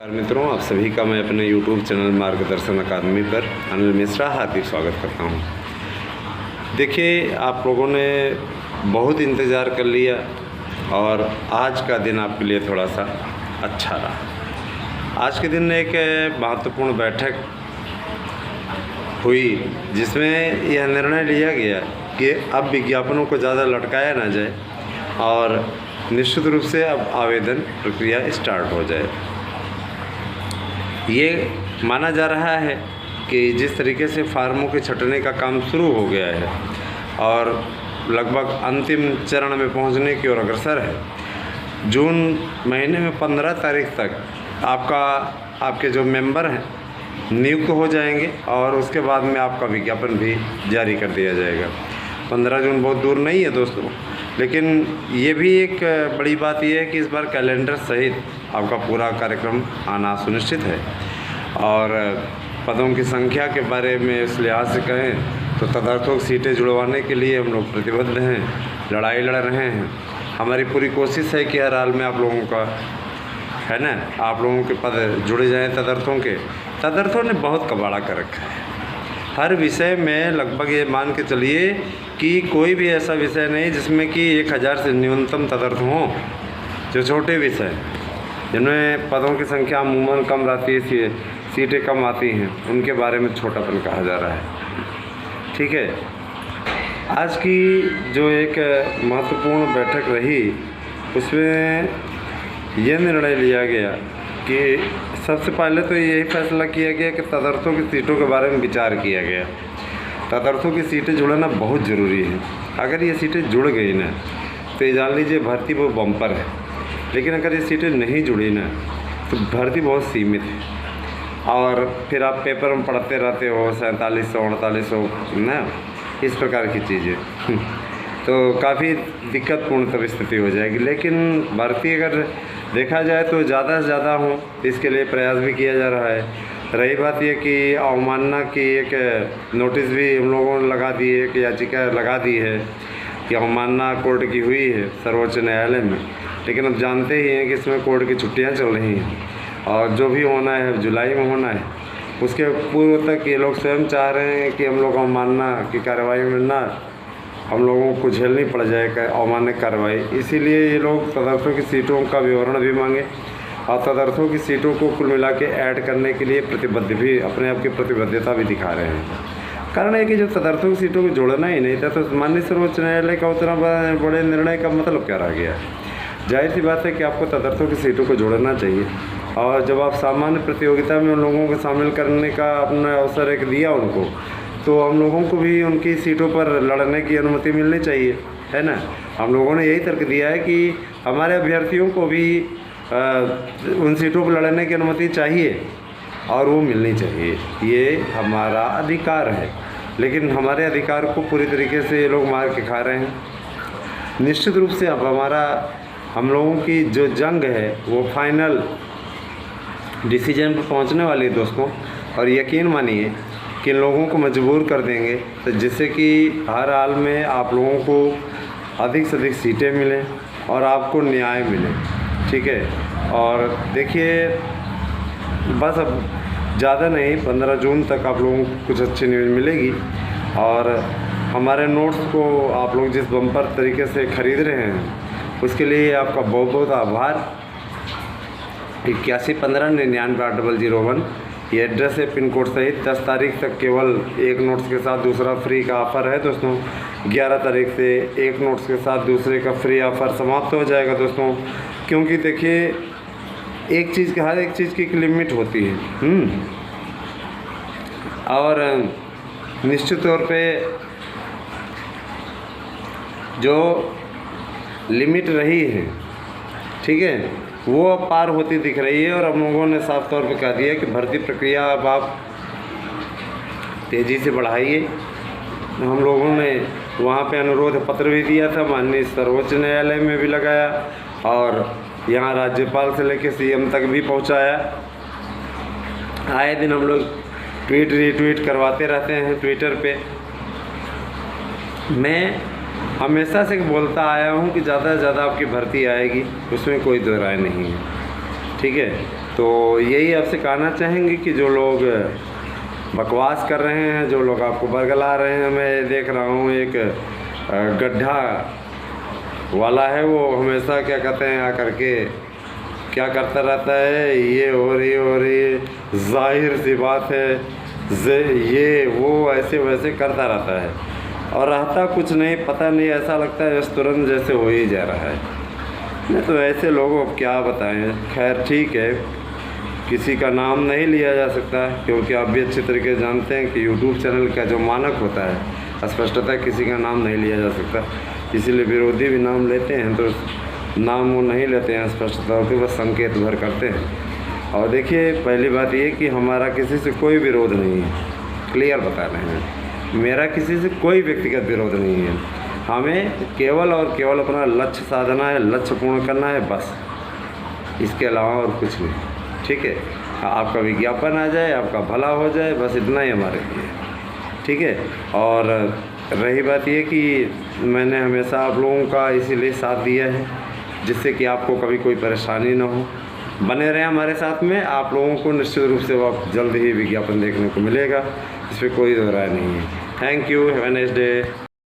नमस्कार मित्रों, आप सभी का मैं अपने YouTube चैनल मार्गदर्शन अकादमी पर अनिल मिश्रा हार्दिक स्वागत करता हूं। देखिए, आप लोगों ने बहुत इंतज़ार कर लिया और आज का दिन आपके लिए थोड़ा सा अच्छा रहा। आज के दिन एक महत्वपूर्ण बैठक हुई जिसमें यह निर्णय लिया गया कि अब विज्ञापनों को ज़्यादा लटकाया ना जाए और निश्चित रूप से अब आवेदन प्रक्रिया स्टार्ट हो जाए। ये माना जा रहा है कि जिस तरीके से फार्मों के छँटने का काम शुरू हो गया है और लगभग अंतिम चरण में पहुंचने की ओर अग्रसर है, जून महीने में 15 तारीख तक आपके जो मेंबर हैं नियुक्त हो जाएंगे और उसके बाद में आपका विज्ञापन भी जारी कर दिया जाएगा। 15 जून बहुत दूर नहीं है दोस्तों, लेकिन ये भी एक बड़ी बात यह है कि इस बार कैलेंडर सहित आपका पूरा कार्यक्रम आना सुनिश्चित है। और पदों की संख्या के बारे में इस लिहाज से कहें तो तदर्थक सीटें जुड़वाने के लिए हम लोग प्रतिबद्ध हैं, लड़ाई लड़ रहे हैं। हमारी पूरी कोशिश है कि हर हाल में आप लोगों का है ना, आप लोगों के पद जुड़े जाएँ तदर्थों ने बहुत कबाड़ा कर रखा है। हर विषय में लगभग ये मान के चलिए कि कोई भी ऐसा विषय नहीं जिसमें कि 1000 से न्यूनतम तदर्थ हों। जो छोटे विषय जिनमें पदों की संख्या अमूमन कम रहती है, सीटें कम आती हैं, उनके बारे में छोटापन कहा जा रहा है। ठीक है, आज की जो एक महत्वपूर्ण बैठक रही उसमें यह निर्णय लिया गया कि सबसे पहले तो यही फैसला किया गया कि तदर्थों की सीटों के बारे में विचार किया गया। तदर्थों की सीटें जुड़ना बहुत ज़रूरी है। अगर ये सीटें जुड़ गई ना तो ये जान लीजिए भर्ती वो बम्पर है, लेकिन अगर ये सीटें नहीं जुड़ी ना तो भर्ती बहुत सीमित है और फिर आप पेपर में पढ़ते रहते हो 4700 4800 ना, इस प्रकार की चीज़ें तो काफ़ी दिक्कतपूर्ण परिस्थिति हो जाएगी। लेकिन भर्ती अगर देखा जाए तो ज़्यादा से ज़्यादा हो, इसके लिए प्रयास भी किया जा रहा है। रही बात यह कि अवमानना की एक नोटिस भी हम लोगों ने लगा दी है, एक याचिका लगा दी है कि अवमानना कोर्ट की हुई है सर्वोच्च न्यायालय में, लेकिन अब जानते ही हैं कि इसमें कोर्ट की छुट्टियां चल रही हैं और जो भी होना है जुलाई में होना है। उसके पूर्व तक ये लोग स्वयं चाह रहे हैं कि हम लोग अवमानना की कार्रवाई में ना हम लोगों को झेलनी पड़ जाए अवमानना कार्रवाई। इसीलिए ये लोग तदर्थों की सीटों का विवरण भी मांगे और तदर्थों की सीटों को कुल मिला के ऐड करने के लिए प्रतिबद्ध भी अपने आप की प्रतिबद्धता भी दिखा रहे हैं। कारण है कि जब तदर्थों की सीटों को जोड़ना ही नहीं था तो माननीय सर्वोच्च न्यायालय का उतना बड़े निर्णय का मतलब क्या रह गया। जाहिर सी बात है कि आपको तदर्थों की सीटों को जोड़ना चाहिए और जब आप सामान्य प्रतियोगिता में उन लोगों को शामिल करने का अपना अवसर एक दिया उनको, तो हम लोगों को भी उनकी सीटों पर लड़ने की अनुमति मिलनी चाहिए, है ना। हम लोगों ने यही तर्क दिया है कि हमारे अभ्यर्थियों को भी उन सीटों पर लड़ने की अनुमति चाहिए और वो मिलनी चाहिए। ये हमारा अधिकार है, लेकिन हमारे अधिकार को पूरी तरीके से ये लोग मार के खा रहे हैं। निश्चित रूप से अब हम लोगों की जो जंग है वो फाइनल डिसीजन पर पहुंचने वाली है दोस्तों, और यकीन मानिए कि इन लोगों को मजबूर कर देंगे तो जिससे कि हर हाल में आप लोगों को अधिक से अधिक सीटें मिलें और आपको न्याय मिले। ठीक है, और देखिए बस अब ज़्यादा नहीं, 15 जून तक आप लोगों को कुछ अच्छी न्यूज़ मिलेगी। और हमारे नोट्स को आप लोग जिस बम्पर तरीके से ख़रीद रहे हैं उसके लिए आपका बहुत बहुत आभार। 8115998001 ये एड्रेस है, पिन कोड सहित। 10 तारीख तक केवल एक नोट्स के साथ दूसरा फ्री का ऑफ़र है दोस्तों। 11 तारीख से एक नोट्स के साथ दूसरे का फ्री ऑफ़र समाप्त हो जाएगा दोस्तों, क्योंकि देखिए एक चीज़ की हर एक चीज़ की एक लिमिट होती है। और निश्चित तौर पे जो लिमिट रही है, ठीक है, वो अब पार होती दिख रही है। और हम लोगों ने साफ तौर पे कह दिया कि भर्ती प्रक्रिया अब आप तेज़ी से बढ़ाइए। हम लोगों ने वहाँ पे अनुरोध पत्र भी दिया था, माननीय सर्वोच्च न्यायालय में भी लगाया और यहाँ राज्यपाल से लेकर सीएम तक भी पहुँचाया। आए दिन हम लोग ट्वीट रीट्वीट करवाते रहते हैं ट्विटर पे। मैं हमेशा से बोलता आया हूँ कि ज़्यादा से ज़्यादा आपकी भर्ती आएगी, उसमें कोई दो राय नहीं है। ठीक है, तो यही आपसे कहना चाहेंगे कि जो लोग बकवास कर रहे हैं, जो लोग आपको बरगला रहे हैं, मैं देख रहा हूँ एक गड्ढा वाला है, वो हमेशा क्या कहते हैं आकर के क्या करता रहता है, ये हो रही जाहिर सी बात है, ये वो ऐसे वैसे करता रहता है और रहता कुछ नहीं, पता नहीं, ऐसा लगता है बस तुरंत जैसे हो ही जा रहा है। नहीं तो ऐसे लोगों को क्या बताएं। खैर ठीक है, किसी का नाम नहीं लिया जा सकता, क्योंकि आप भी अच्छी तरीके से जानते हैं कि यूट्यूब चैनल का जो मानक होता है स्पष्टतः किसी का नाम नहीं लिया जा सकता, इसीलिए विरोधी भी नाम लेते हैं तो नाम वो नहीं लेते हैं स्पष्ट तौर पर, बस संकेत भर करते हैं। और देखिए पहली बात ये कि हमारा किसी से कोई विरोध नहीं है, क्लियर बता रहे हैं, मेरा किसी से कोई व्यक्तिगत विरोध नहीं है, हमें केवल और केवल अपना लक्ष्य साधना है, लक्ष्य पूर्ण करना है, बस इसके अलावा और कुछ नहीं। ठीक है, आपका विज्ञापन आ जाए, आपका भला हो जाए, बस इतना ही हमारे लिए, ठीक है। और रही बात ये कि मैंने हमेशा आप लोगों का इसीलिए साथ दिया है जिससे कि आपको कभी कोई परेशानी ना हो, बने रहें हमारे साथ में। आप लोगों को निश्चित रूप से जल्द ही विज्ञापन देखने को मिलेगा, इस पर कोई दो राय नहीं है। Thank you, have a nice day.